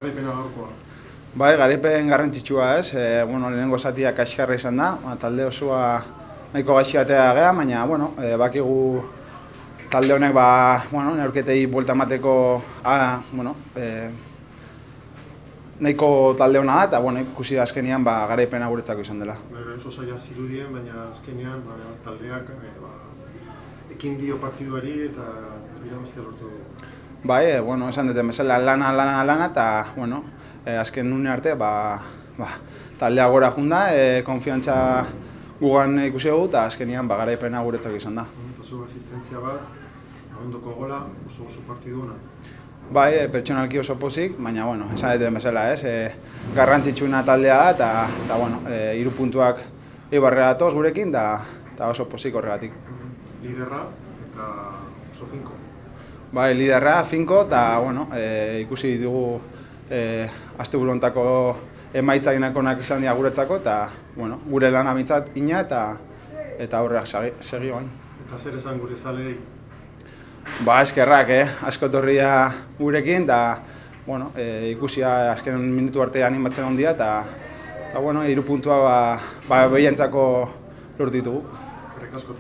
Garaipena gaurkoa. Bai, garaipen garrantzitsua ez, lehenengo zatia kaskarra izan da, talde osoa nahiko gaizkiatea gea, baina, bakigu talde honek, neurketei buelta emateko, nahiko talde hona da, eta, ikusi da azkenean, garaipena guretzako izan dela. Oso zaila zirudien, baina azkenean taldeak ekin dio partiduari eta irabaztea lortu dugu. Bai, esan duten bezala lana, eta, azken une arte, taldea gora junda, konfiantza gugan ikusi dugu, eta azkenean garaipena guretzako izan da. Eta zu asistentzia bat, ondoko gola, oso partidu hona. Bai, pertsonalki oso pozik, baina, esan duten bezala, garrantzitsuena taldea da, eta, 3 puntuak Eibarrera datoz gurekin, eta oso pozik horregatik. Liderra eta oso finko. Bai, liderra, finko, eta, ikusi ditugu asteburu hontako emaitzak onak izan dira guretzako, eta, gure lana bintzat ina, eta aurreak segi bain. Eta zer esan gure zaleei? Eskerrak, asko etorria gurekin, eta, ikusia azken minutu arte animatzen ondia, eta, 3 puntua behientzako lortu ditugu. Eskerrik asko.